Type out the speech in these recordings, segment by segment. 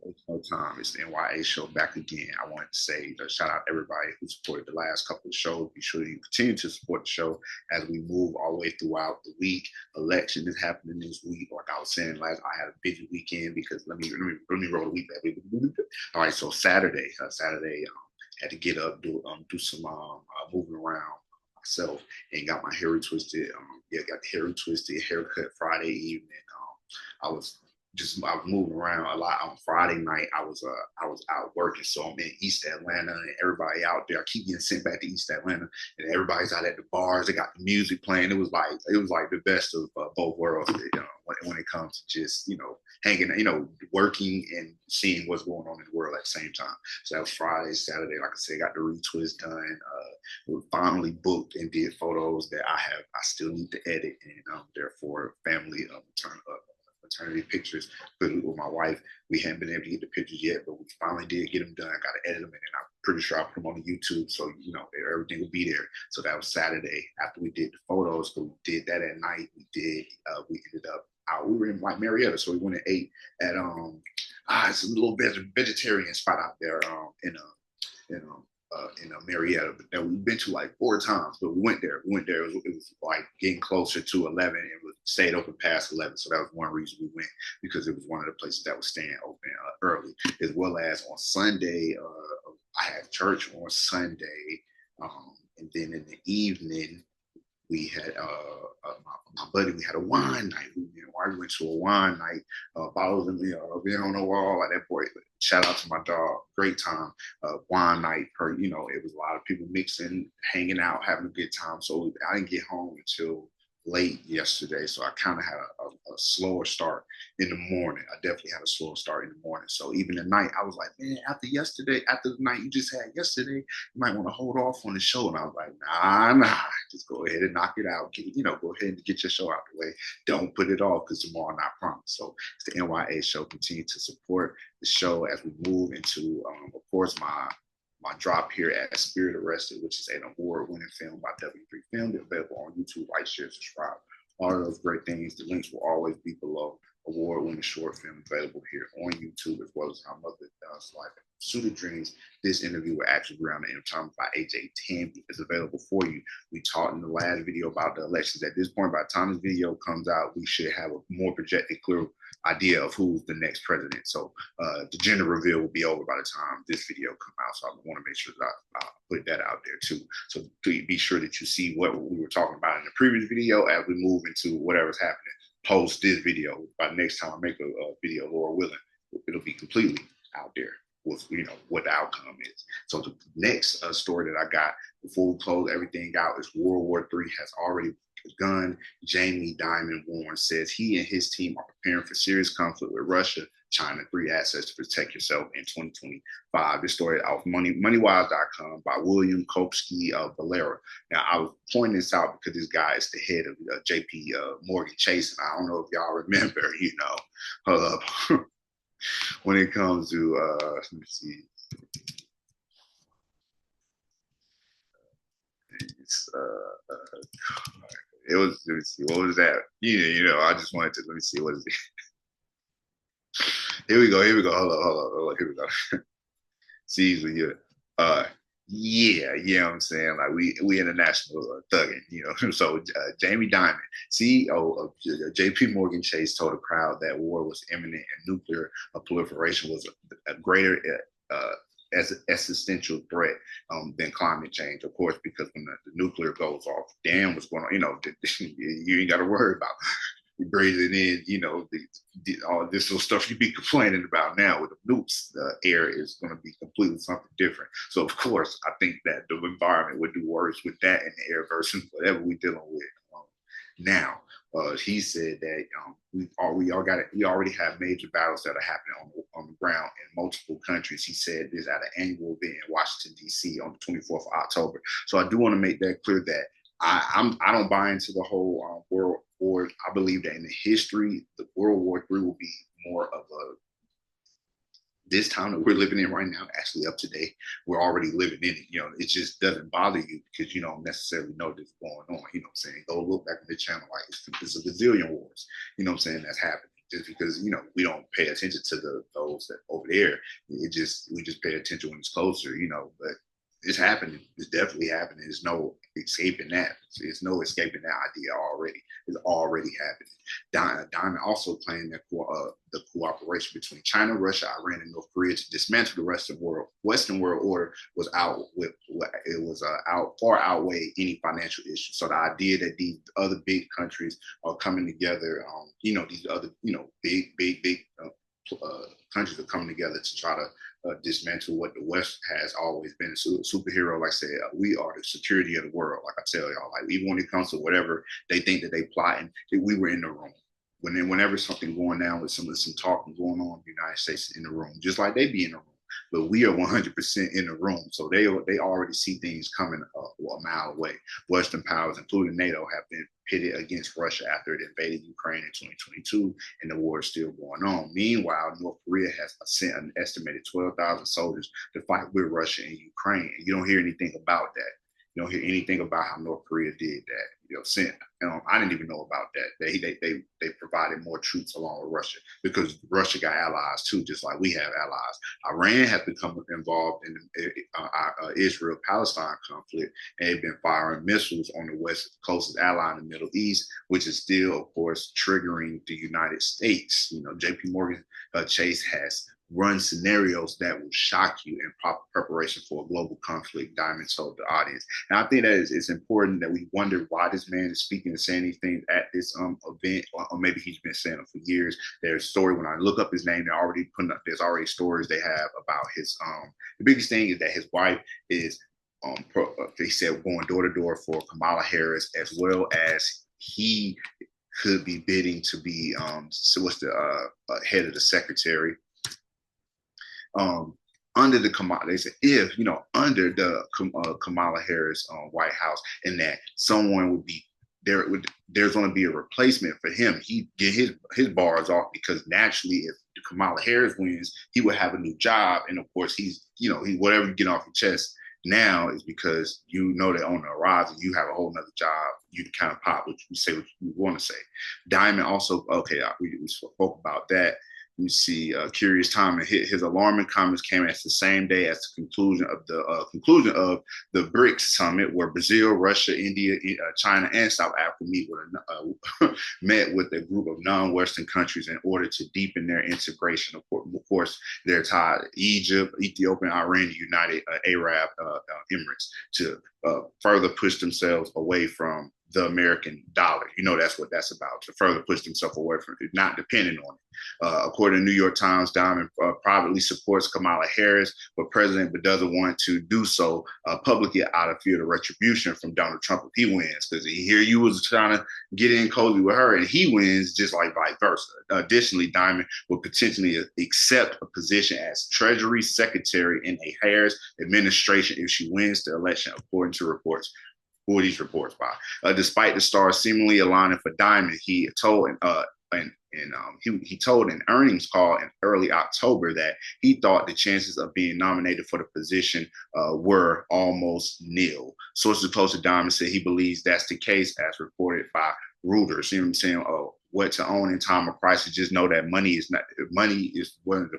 It's no time. It's the N.y.a show back again. I wanted to say shout out everybody who supported the last couple of shows. Be sure you continue to support the show as we move all the way throughout the week. Election is happening this week. Like I was saying last, I had a busy weekend because let me roll the week back. All right, so Saturday, had to get up, do some moving around myself, and got my hair retwisted. Got the hair retwisted, haircut Friday evening. I was moving around a lot on Friday night. I was out working, so I'm in East Atlanta, and everybody out there. I keep getting sent back to East Atlanta, and everybody's out at the bars. They got the music playing. It was like the best of both worlds. When it comes to just hanging, working and seeing what's going on in the world at the same time. So that was Friday, Saturday. Like I said, got the retwist done. We finally booked and did photos that I still need to edit, and therefore family maternity pictures with my wife. We hadn't been able to get the pictures yet, but we finally did get them done. I got to edit them, and I'm pretty sure I'll put them on YouTube, so everything will be there. So that was Saturday after we did the photos. So we did that at night. We ended up out. We were in like Marietta, so we went and ate at it's a little vegetarian spot out there in Marietta, but that we've been to like 4 times. But we went there. It was like getting closer to 11, and we stayed open past 11. So that was one reason we went, because it was one of the places that was staying open early. As well as on Sunday, I had church on Sunday, and then in the evening we had my buddy. We had a wine night. We went to a wine night. Bottles and being on the wall. Like that boy. Shout out to my dog. Great time. Wine night. It was a lot of people mixing, hanging out, having a good time. So I didn't get home until late yesterday, so I kind of had a slower start in the morning. I definitely had a slower start in the morning. So even at night, I was like, man, after the night you just had yesterday, you might want to hold off on the show. And I was like, nah, just go ahead and knock it out. Go ahead and get your show out the way. Don't put it off, because tomorrow not promised. So it's the N.y.a show. Continue to support the show as we move into, of course, my drop here at Spirit Arrested, which is an award-winning film by W3 Film. They're available on YouTube. Like, share, subscribe. All of those great things. The links will always be below. Award-winning short film available here on YouTube, as well as How Mother Does Life. Pursuit of Dreams. This interview with actor Breyonna and Tambe by Ajay Tambe is available for you. We talked in the last video about the elections. At this point, by the time this video comes out, we should have a more projected, clear idea of who's the next president. So the gender reveal will be over by the time this video comes out. So I want to make sure that I put that out there too. So be sure that you see what we were talking about in the previous video as we move into whatever's happening post this video. By next time I make a video, Lord willing, it'll be completely out there with what the outcome is. So the next story that I got before we close everything out is World War III has already begun. Jamiedimon Warren says he and his team are preparing for serious conflict with Russia, China. 3 assets to protect yourself in 2025. This story off moneywise.com by William Kopsky Valera. Now, I was pointing this out because this guy is the head of JP Morgan Chase, and I don't know if y'all remember, when it comes to, let me see. It was, let me see, what was that? I just wanted to, let me see, what is it? Here we go. Hold on, here we go. See, when you yeah, you know what I'm saying? Like we international thugging, So Jamiedimon, CEO of JP Morgan Chase, told the crowd that war was imminent and nuclear proliferation was a greater as an existential threat than climate change, of course, because when the nuclear goes off, damn what's going on, you ain't got to worry about breathing in, all this little stuff you be complaining about now with the nukes. The air is going to be completely something different. So, of course, I think that the environment would do worse with that in the air versus whatever we're dealing with now. He said that we already have major battles that are happening on the ground in multiple countries. He said this at an annual event in Washington, D.C. on the 24th of October. So I do want to make that clear that I don't buy into the whole world war. I believe that in the history, the World War III will be more of this time that we're living in right now, actually up to date. We're already living in it. It just doesn't bother you because you don't necessarily know this going on. You know what I'm saying? Go look back on the channel, like it's a gazillion wars, that's happening. just because we don't pay attention to those that over there. We just pay attention when it's closer, But it's happening. It's definitely happening. There's no escaping that. There's no escaping that idea already. It's already happening. Diamond also claimed that the cooperation between China, Russia, Iran, and North Korea to dismantle the Western world order was far outweighed any financial issue. So the idea that these other big countries are coming together, these other big countries are coming together to try to dismantle what the West has always been. So superhero, like I said, we are the security of the world. Like I tell y'all, like even when it comes to whatever they think that they plotting, we were in the room. Whenever something going down with some talking going on, the United States in the room, just like they be in the room. But we are 100% in the room, so they already see things coming a mile away. Western powers, including NATO, have been pitted against Russia after it invaded Ukraine in 2022, and the war is still going on. Meanwhile, North Korea has sent an estimated 12,000 soldiers to fight with Russia in Ukraine, and you don't hear anything about that. You don't hear anything about how North Korea did that. I didn't even know about that. They provided more troops along with Russia because Russia got allies too, just like we have allies. Iran has become involved in the Israel-Palestine conflict, and they've been firing missiles on the West closest ally in the Middle East, which is still, of course, triggering the United States. J.P. Morgan Chase has run scenarios that will shock you in proper preparation for a global conflict, Diamond told the audience. And I think that it's important that we wonder why this man is speaking and saying these things at this event, or maybe he's been saying them for years. There's a story, when I look up his name, there's already stories they have about his, the biggest thing is that his wife is, they said, going door to door for Kamala Harris, as well as he could be bidding to be, head of the secretary. Under the Kamala, they said under the Kamala Harris White House, and that someone would be there. There's going to be a replacement for him. He get his bars off because naturally, if Kamala Harris wins, he would have a new job, and of course, he whatever you get off your chest now is because that on the horizon you have a whole nother job. You can kind of pop what you say, what you want to say. Diamond also, we spoke about that. You see, curious time, and his alarming comments came at the same day as the conclusion of the BRICS summit, where Brazil, Russia, India, China, and South Africa met with a group of non-Western countries in order to deepen their integration. Of course, they're tied to Egypt, Ethiopia, Iran, the United Arab Emirates to further push themselves away from the American dollar. That's what that's about, to further push themselves away from it, not depending on it. According to New York Times, Diamond privately supports Kamala Harris, but doesn't want to do so publicly out of fear of retribution from Donald Trump if he wins, because here you was trying to get in cozy with her and he wins, just like vice versa. Additionally, Diamond will potentially accept a position as Treasury Secretary in a Harris administration if she wins the election, according to reports. Who are these reports by? Despite the stars seemingly aligning for Diamond, he told he told an earnings call in early October that he thought the chances of being nominated for the position were almost nil. Sources close to Diamond said he believes that's the case, as reported by Reuters. You know what I'm saying? What to own in time of crisis? Just know that money is one of the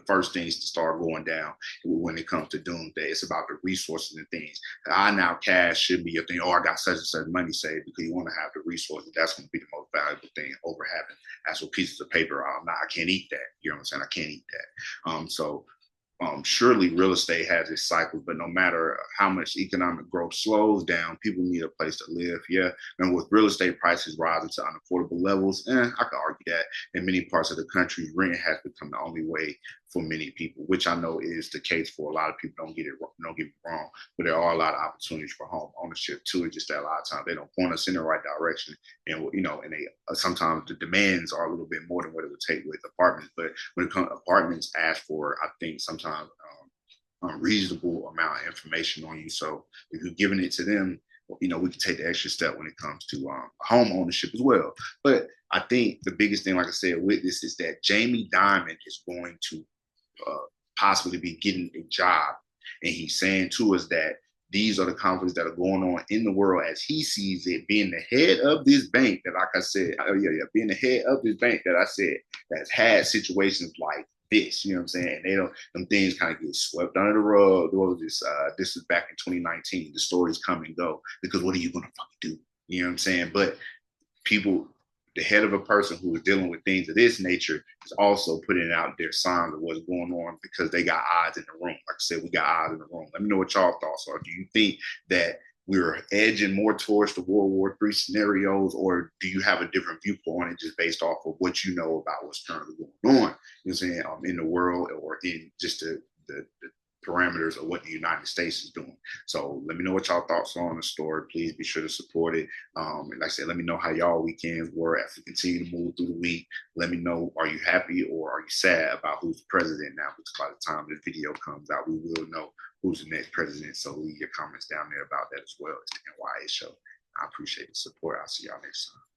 first things to start going down when it comes to doomsday. It's about the resources and things. Now cash should be a thing. I got such and such money saved, because you want to have the resources. That's going to be the most valuable thing over having actual pieces of paper. I can't eat that. You know what I'm saying? I can't eat that. Surely real estate has its cycles, but no matter how much economic growth slows down, people need a place to live. Yeah. And with real estate prices rising to unaffordable levels, I could argue that in many parts of the country, rent has become the only way for many people, which I know is the case for a lot of people. Don't get me wrong, but there are a lot of opportunities for home ownership too. It's just that a lot of times they don't point us in the right direction, and and they sometimes the demands are a little bit more than what it would take with apartments. But when it comes to apartments, ask for, I think, sometimes unreasonable amount of information on you. So if you're giving it to them, we can take the extra step when it comes to home ownership as well. But I think the biggest thing, like I said, with this is that Jamie Dimon is going to possibly be getting a job. And he's saying to us that these are the conflicts that are going on in the world as he sees it, being the head of this bank that, like I said, being the head of this bank that I said, that's had situations like this, you know what I'm saying? And they don't, them things kind of get swept under the rug. What was this? This is back in 2019. The stories come and go because what are you going to fucking do? You know what I'm saying? But people, the head of a person who is dealing with things of this nature is also putting out their signs of what's going on because they got eyes in the room. Like I said, we got eyes in the room. Let me know what y'all thoughts are. Do you think that we're edging more towards the World War III scenarios, or do you have a different viewpoint on it just based off of what you know about what's currently going on? You know what I'm saying? In the world or in just the parameters of what the United States is doing. So let me know what y'all thoughts are on the story. Please be sure to support it. And like I said, let me know how y'all weekends were as we continue to move through the week. Let me know, are you happy or are you sad about who's the president now? Because by the time this video comes out, we will know who's the next president. So leave your comments down there about that as well. It's the N.y.a show. I appreciate the support. I'll see y'all next time.